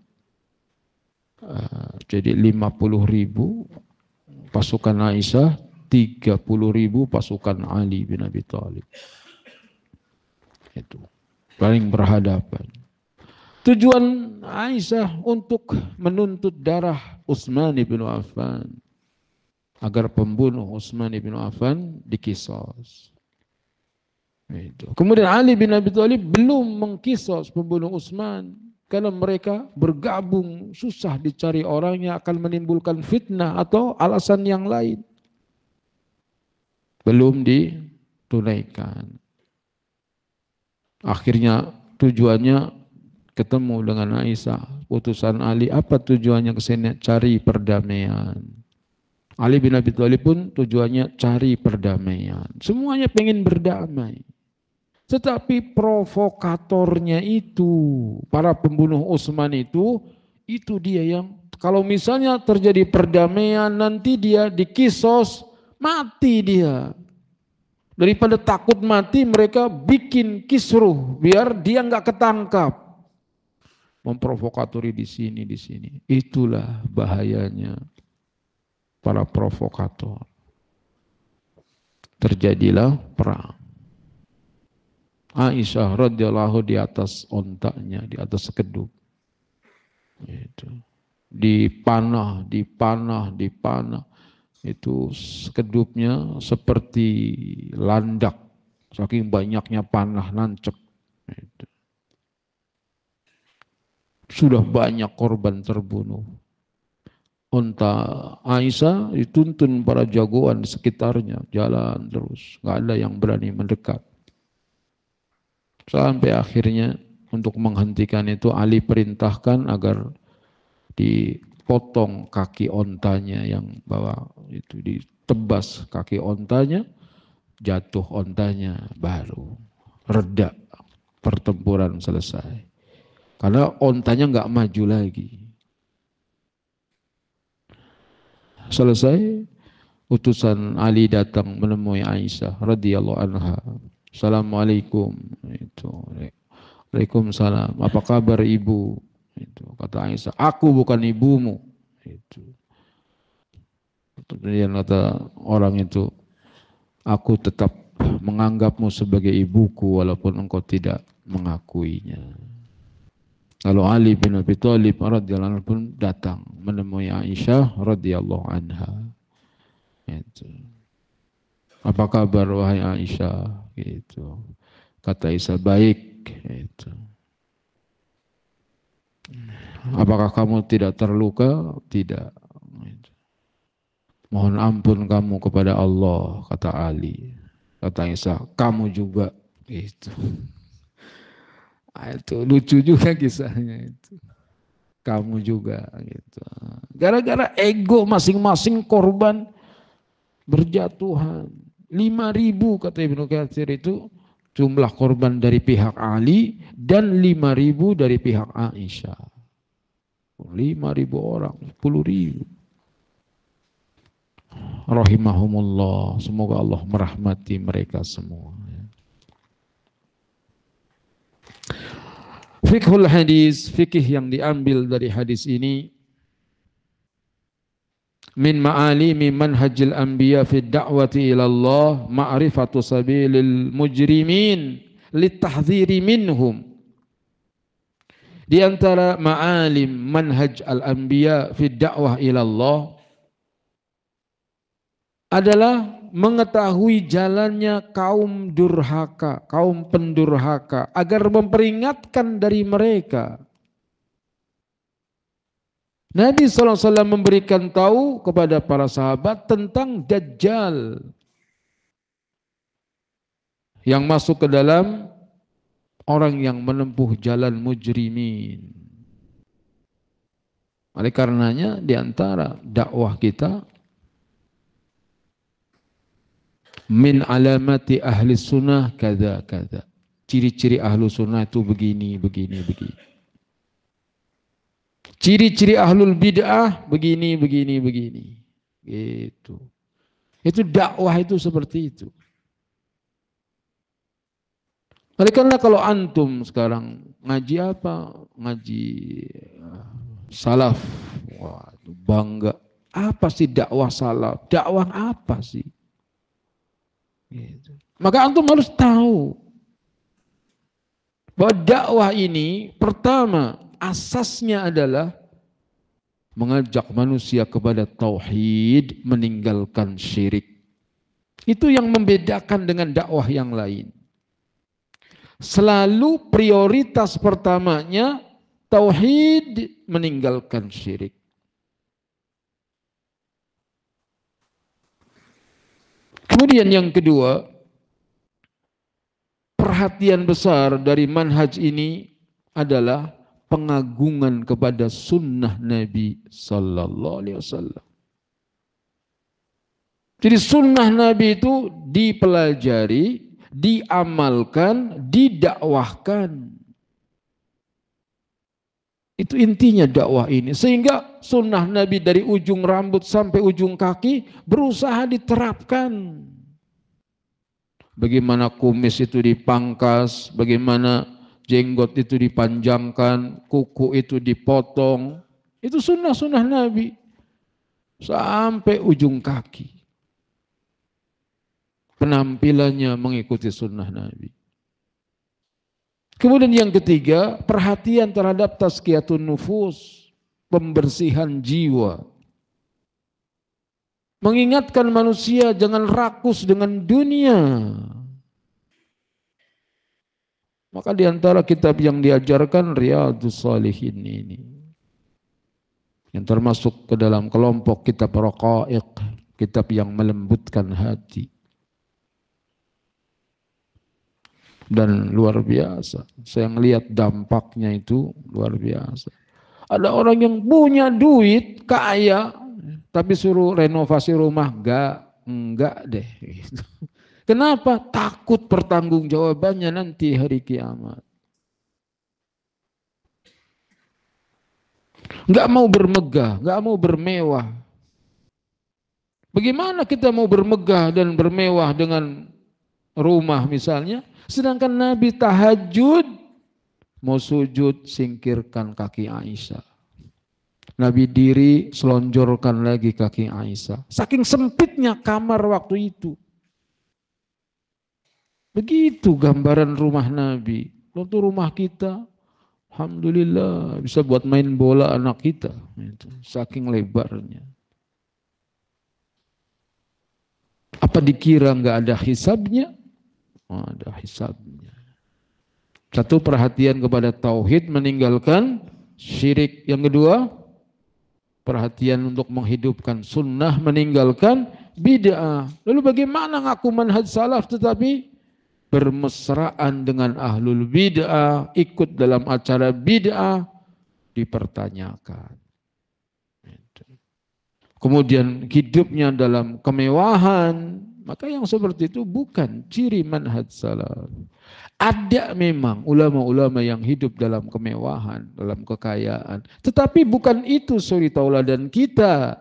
Speaker 1: jadi 50.000 pasukan Aisyah, 30.000 pasukan Ali bin Abi Thalib. Itu paling berhadapan. Tujuan Aisyah untuk menuntut darah Utsman bin Affan agar pembunuh Utsman bin Affan dikisos. Itu. Kemudian Ali bin Abi Thalib belum mengkisos pembunuh Utsman. Kalau mereka bergabung susah dicari orang yang akan menimbulkan fitnah atau alasan yang lain. Belum ditunaikan. Akhirnya tujuannya ketemu dengan Aisyah, utusan Ali. Apa tujuannya ke sini? Cari perdamaian. Ali bin Abi Thalib pun tujuannya cari perdamaian. Semuanya pengen berdamai. Tetapi provokatornya itu, para pembunuh Utsman itu dia yang kalau misalnya terjadi perdamaian nanti dia dikisos, mati dia. Daripada takut mati mereka bikin kisruh biar dia nggak ketangkap. Memprovokatori di sini. Itulah bahayanya para provokator. Terjadilah perang. Aisyah radhiyallahu di atas ontaknya, di atas sekedup. Itu. Dipanah. Itu sekedupnya seperti landak. Saking banyaknya panah nancep. Itu. Sudah banyak korban terbunuh. Unta Aisyah dituntun para jagoan di sekitarnya. Jalan terus. Nggak ada yang berani mendekat. Sampai akhirnya untuk menghentikan itu Ali perintahkan agar dipotong kaki ontanya yang bawa itu. Ditebas kaki ontanya. Jatuh ontanya baru. Reda. Pertempuran selesai. Karena ontanya nggak maju lagi. Selesai, utusan Ali datang menemui Aisyah radhiyallahu anha. Assalamualaikum. Itu. Waalaikumsalam. Apa kabar ibu? Itu. Kata Aisyah, aku bukan ibumu. Itu. Kemudian kata orang itu, aku tetap menganggapmu sebagai ibuku walaupun engkau tidak mengakuinya. Lalu Ali bin Abi Thalib radhiyallahu anhu pun datang menemui Aisyah radhiyallahu anha. Itu. Apa kabar wahai Aisyah? Gitu. Kata Aisyah, baik. Itu. Apakah kamu tidak terluka? Tidak. Mohon ampun kamu kepada Allah, kata Ali. Kata Isa, kamu juga. Itu. Itu lucu juga kisahnya itu. Kamu juga. Gitu. Gara-gara ego masing-masing korban berjatuhan. 5.000 kata Ibnu Katsir itu jumlah korban dari pihak Ali dan 5.000 dari pihak Aisyah. 5.000 orang, 10.000. Rahimahumullah, semoga Allah merahmati mereka semua. Fiqhul hadis, fikih yang diambil dari hadis ini, min ma'alimi manhajil anbiya fi da'wati ila Allah ma'rifatu sabilil mujrimin litahdziri minhum. Di antara ma'alim manhaj al-anbiya fi da'wah ila Allah adalah mengetahui jalannya kaum durhaka, kaum pendurhaka, agar memperingatkan dari mereka. Nabi SAW memberikan tahu kepada para sahabat tentang Dajjal yang masuk ke dalam orang yang menempuh jalan mujrimin. Oleh karenanya di antara dakwah kita, min alamati ahli sunnah kada kada. Ciri-ciri ahlu sunnah itu begini, begini, begini. Ciri-ciri ahlul bid'ah begini, begini, begini. Gitu. Itu dakwah itu seperti itu. Oleh karena kalau antum sekarang ngaji apa? Ngaji salaf. Wah, bangga. Apa sih dakwah salaf? Dakwah apa sih? Gitu. Maka antum harus tahu bahwa dakwah ini pertama asasnya adalah mengajak manusia kepada tauhid, meninggalkan syirik. Itu yang membedakan dengan dakwah yang lain. Selalu prioritas pertamanya tauhid, meninggalkan syirik. Kemudian yang kedua, perhatian besar dari manhaj ini adalah pengagungan kepada sunnah Nabi Sallallahu Alaihi Wasallam. Jadi sunnah Nabi itu dipelajari, diamalkan, didakwahkan. Itu intinya dakwah ini. Sehingga sunnah Nabi dari ujung rambut sampai ujung kaki berusaha diterapkan. Bagaimana kumis itu dipangkas, bagaimana jenggot itu dipanjangkan, kuku itu dipotong. Itu sunnah-sunnah Nabi. Sampai ujung kaki. Penampilannya mengikuti sunnah Nabi. Kemudian yang ketiga, perhatian terhadap tazkiyatun nufus, pembersihan jiwa. Mengingatkan manusia jangan rakus dengan dunia. Maka di antara kitab yang diajarkan Riyadhus Shalihin ini, yang termasuk ke dalam kelompok kitab Raqaiq, kitab yang melembutkan hati. Dan luar biasa. Saya melihat dampaknya itu luar biasa. Ada orang yang punya duit, kaya, tapi suruh renovasi rumah, enggak deh. Kenapa? Takut pertanggungjawabannya nanti hari kiamat. Enggak mau bermegah, enggak mau bermewah. Bagaimana kita mau bermegah dan bermewah dengan rumah misalnya? Sedangkan Nabi tahajud, mau sujud, singkirkan kaki Aisyah. Nabi diri, selonjorkan lagi kaki Aisyah. Saking sempitnya kamar waktu itu. Begitu gambaran rumah Nabi. Waktu rumah kita, alhamdulillah bisa buat main bola anak kita. Saking lebarnya. Apa dikira nggak ada hisabnya? Ada hisabnya. Satu, perhatian kepada tauhid, meninggalkan syirik. Yang kedua, perhatian untuk menghidupkan sunnah, meninggalkan bid'ah. Lalu bagaimana ngaku manhaj salaf tetapi bermesraan dengan ahlul bid'ah, ikut dalam acara bid'ah, dipertanyakan. Kemudian hidupnya dalam kemewahan, maka yang seperti itu bukan ciri manhaj salaf. Ada memang ulama-ulama yang hidup dalam kemewahan, dalam kekayaan. Tetapi bukan itu suri tauladan kita.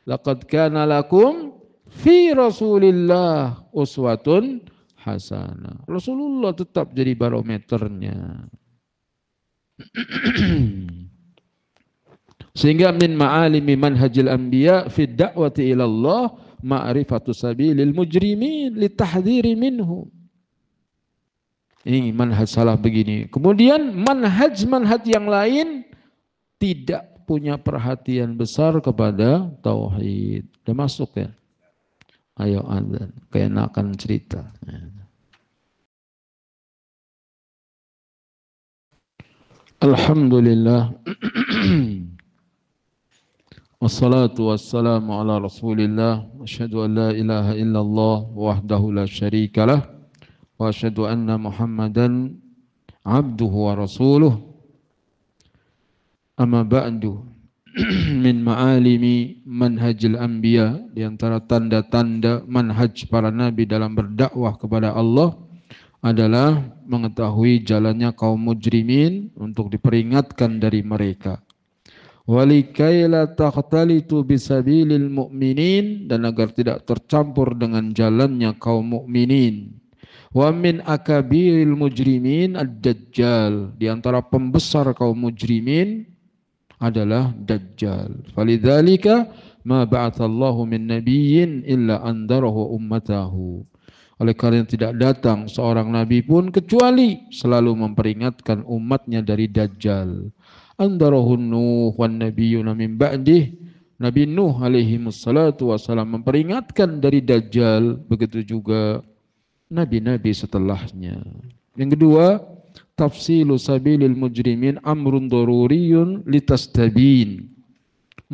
Speaker 1: Laqad kana lakum fi Rasulillah uswatun hasanah. Rasulullah tetap jadi barometernya. Sehingga min ma'alimi manhajil anbiya fi da'wati ila Allah ma'rifatu sabilil mujrimin litahdhiri minhum. Ini manhaj salaf begini. Kemudian manhaj yang lain tidak punya perhatian besar kepada tauhid. Udah masuk ya? Ayo adzan, keenakan cerita. Alhamdulillah. Wassalatu wassalamu ala Rasulillah. Asyhadu an la ilaha illallah wahdahu la syarikalah wa asyhadu anna Muhammadan abduhu wa rasuluh. Amma ba'du. Min ma'alimi manhajil anbiya, di antara tanda-tanda manhaj para nabi dalam berdakwah kepada Allah adalah mengetahui jalannya kaum mujrimin untuk diperingatkan dari mereka. Walikai la taqtalitu bisabilil mu'minin, dan agar tidak tercampur dengan jalannya kaum mukminin. Wa min akabiril mujrimin ad-dajjal, di antara pembesar kaum mujrimin adalah dajjal. Falidzalika ma ba'atsallahu min nabiyyin illa andarahu ummatahu. Oleh karena tidak datang seorang nabi pun kecuali selalu memperingatkan umatnya dari dajjal. Andarahun Nuh wan nabiyyuna min ba'dih. Nabi Nuh alaihi wassalatu wassalam memperingatkan dari dajjal, begitu juga nabi-nabi setelahnya. Yang kedua, tafsilu sabilil mujrimin amrun daruriyun litastabin.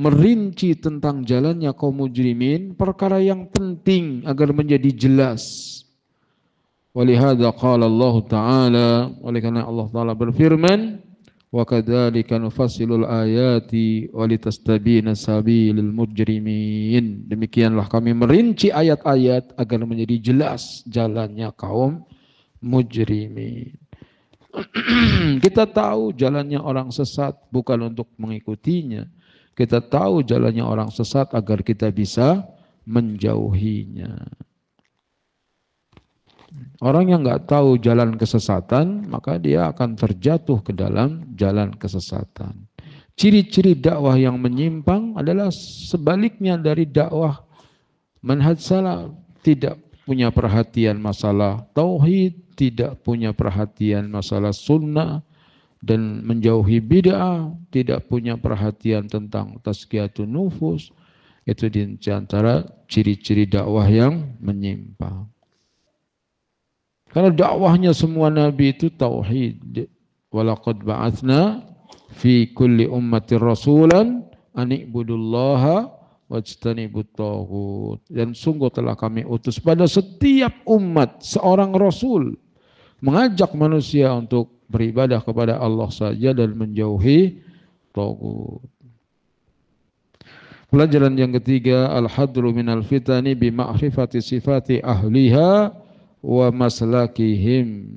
Speaker 1: Merinci tentang jalannya kaum mujrimin perkara yang penting agar menjadi jelas. Walihada qala Allah Ta'ala, oleh karena Allah Ta'ala berfirman, wa kadzalika nufassilul ayati walitastabina sabilil mujrimin. Demikianlah kami merinci ayat-ayat agar menjadi jelas jalannya kaum mujrimin. Kita tahu jalannya orang sesat bukan untuk mengikutinya. Kita tahu jalannya orang sesat agar kita bisa menjauhinya. Orang yang nggak tahu jalan kesesatan, maka dia akan terjatuh ke dalam jalan kesesatan. Ciri-ciri dakwah yang menyimpang adalah sebaliknya dari dakwah manhaj salaf. Tidak punya perhatian masalah tauhid, tidak punya perhatian masalah sunnah, dan menjauhi bid'ah, tidak punya perhatian tentang tazkiyatun nufus. Itu di antara ciri-ciri dakwah yang menyimpang. Karena dakwahnya semua nabi itu tauhid. Walaqad ba'atsna fi kulli ummatir rasulan an i'budullaha wajtanibut taghut. Dan sungguh telah kami utus pada setiap umat seorang rasul mengajak manusia untuk beribadah kepada Allah saja dan menjauhi taghut. Pelajaran yang ketiga, al-hadru minal fitani bi ma'rifati sifati ahliha wa maslakihim.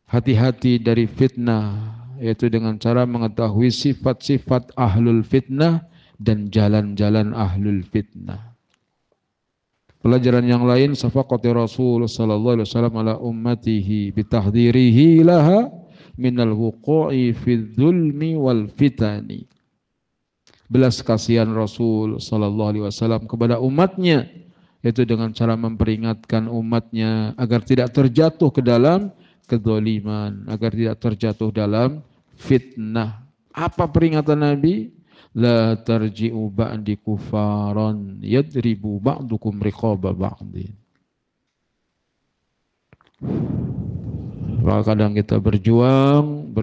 Speaker 1: Hati-hati dari fitnah, yaitu dengan cara mengetahui sifat-sifat ahlul fitnah dan jalan-jalan ahlul fitnah. Pelajaran yang lain, safaqati Rasul sallallahu alaihi wasallam ala ummatihi bitahdhirihi laha minal wuqu'i fidh dhulmi wal fitani. Belas kasihan Rasul sallallahu alaihi wasallam kepada umatnya, yaitu dengan cara memperingatkan umatnya agar tidak terjatuh ke dalam kedzaliman, agar tidak terjatuh dalam fitnah. Apa peringatan Nabi? La tarji'u ba'di kufaran yadribu ba'dukum riqaba ba'din. Maka kadang kita berjuang.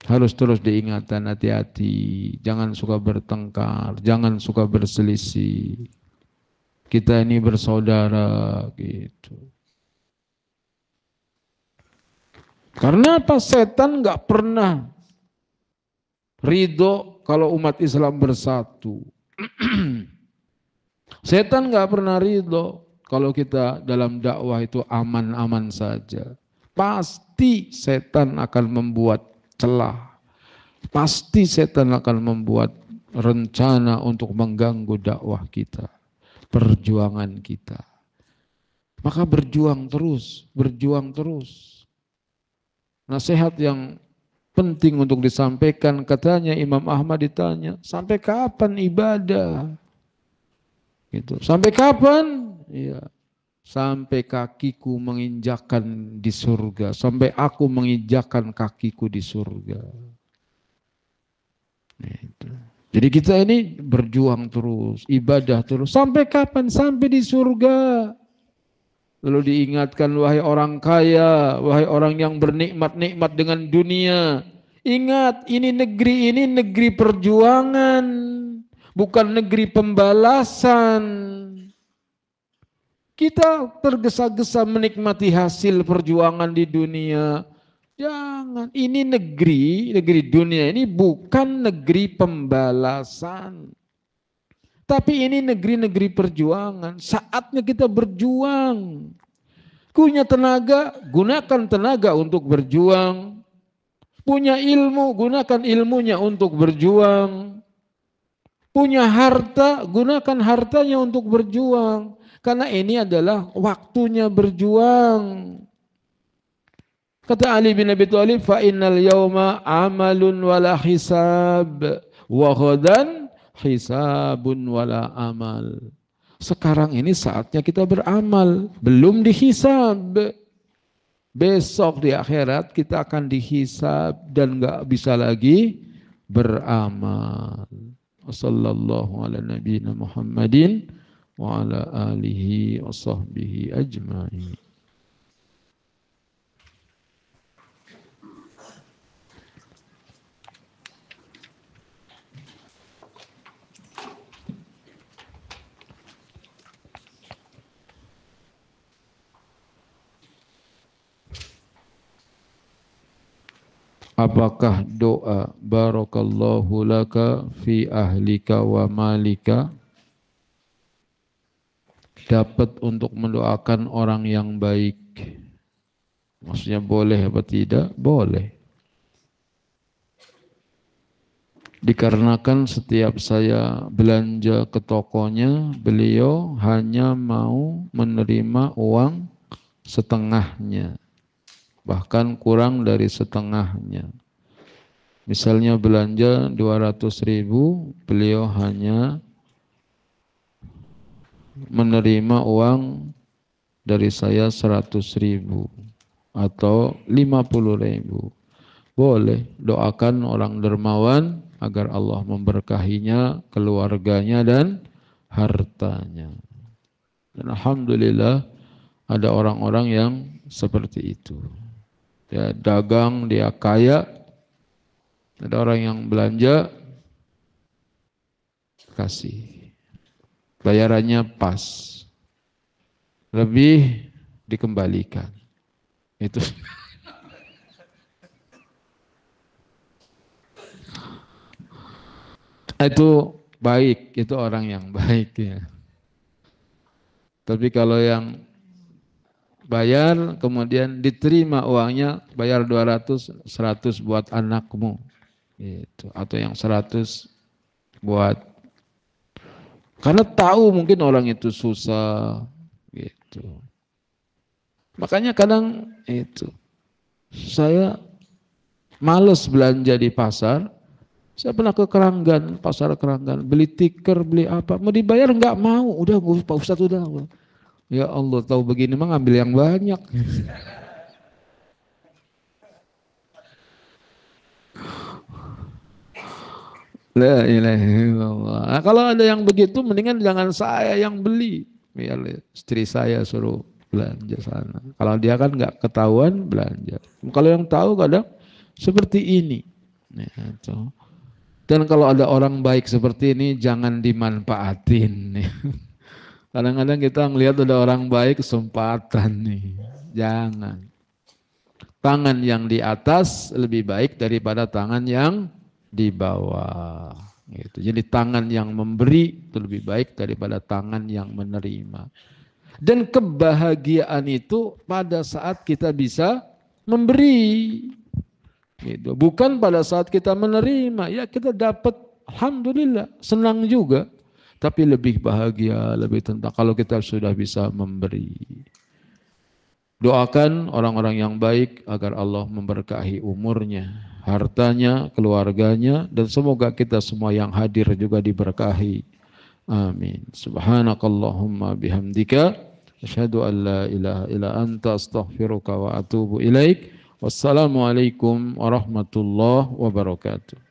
Speaker 1: Harus terus diingatkan, hati-hati. Jangan suka bertengkar, jangan suka berselisih. Kita ini bersaudara gitu. Karena apa? Setan nggak pernah ridho kalau umat Islam bersatu. Setan nggak pernah ridho kalau kita dalam dakwah itu aman-aman saja. Pasti setan akan membuat celah. Pasti setan akan membuat rencana untuk mengganggu dakwah kita, perjuangan kita. Maka berjuang terus. Nasihat yang penting untuk disampaikan, katanya Imam Ahmad ditanya, sampai kapan ibadah? Gitu. Sampai kapan? Iya. Sampai kakiku menginjakkan di surga, sampai aku menginjakkan kakiku di surga. Gitu. Jadi kita ini berjuang terus, ibadah terus. Sampai kapan? Sampai di surga. Lalu diingatkan, wahai orang kaya, wahai orang yang bernikmat-nikmat dengan dunia. Ingat, ini negeri perjuangan, bukan negeri pembalasan. Kita tergesa-gesa menikmati hasil perjuangan di dunia. Jangan, ini negeri dunia ini bukan negeri pembalasan. Tapi ini negeri perjuangan. Saatnya kita berjuang. Punya tenaga, gunakan tenaga untuk berjuang. Punya ilmu, gunakan ilmunya untuk berjuang. Punya harta, gunakan hartanya untuk berjuang. Karena ini adalah waktunya berjuang. Kata Ali bin Abi Thalib, fa innal yauma amalun wala hisab wa ghadan hisabun wala amal. Sekarang ini saatnya kita beramal, belum dihisab. Besok di akhirat kita akan dihisab dan enggak bisa lagi beramal. Wassallallahu ala nabiyina Muhammadin wa ala alihi wa sahbihi ajma'in. Apakah doa barakallahu laka fi ahlika wa malika dapat untuk mendoakan orang yang baik? Maksudnya boleh apa tidak? Boleh. Dikarenakan setiap saya belanja ke tokonya, beliau hanya mau menerima uang setengahnya. Bahkan kurang dari setengahnya. Misalnya belanja 200.000, beliau hanya menerima uang dari saya 100.000 atau 50.000. Boleh, doakan orang dermawan agar Allah memberkahinya, keluarganya dan hartanya. Dan alhamdulillah ada orang-orang yang seperti itu. Dia dagang, dia kaya. Ada orang yang belanja, kasih. Bayarannya pas. Lebih dikembalikan. Itu. Itu baik, itu orang yang baik ya. Tapi kalau yang bayar, kemudian diterima uangnya, bayar 200, 100 buat anakmu. Gitu. Atau yang 100 buat, karena tahu mungkin orang itu susah. Gitu. Makanya kadang itu, saya males belanja di pasar. Saya pernah ke Keranggan, pasar Keranggan, beli tikar, beli apa, mau dibayar nggak mau, udah Pak Ustadz udah. Ya Allah, tahu begini mah ngambil yang banyak. La ilaha illallah. Nah, kalau ada yang begitu, mendingan jangan saya yang beli. Biar istri saya suruh belanja sana. Kalau dia kan nggak ketahuan belanja. Kalau yang tahu kadang seperti ini. Itu. Dan kalau ada orang baik seperti ini jangan dimanfaatin. Kadang-kadang kita ngelihat ada orang baik kesempatan nih. Jangan. Tangan yang di atas lebih baik daripada tangan yang di bawah. Gitu. Jadi tangan yang memberi itu lebih baik daripada tangan yang menerima. Dan kebahagiaan itu pada saat kita bisa memberi. Gitu. Bukan pada saat kita menerima. Ya kita dapat, alhamdulillah, senang juga. Tapi lebih bahagia, lebih tenang kalau kita sudah bisa memberi. Doakan orang-orang yang baik agar Allah memberkahi umurnya, hartanya, keluarganya, dan semoga kita semua yang hadir juga diberkahi. Amin. Subhanakallahumma bihamdika asyhadu an la ilaha illa anta astaghfiruka wa atubu ilaik. Wassalamualaikum warahmatullahi wabarakatuh.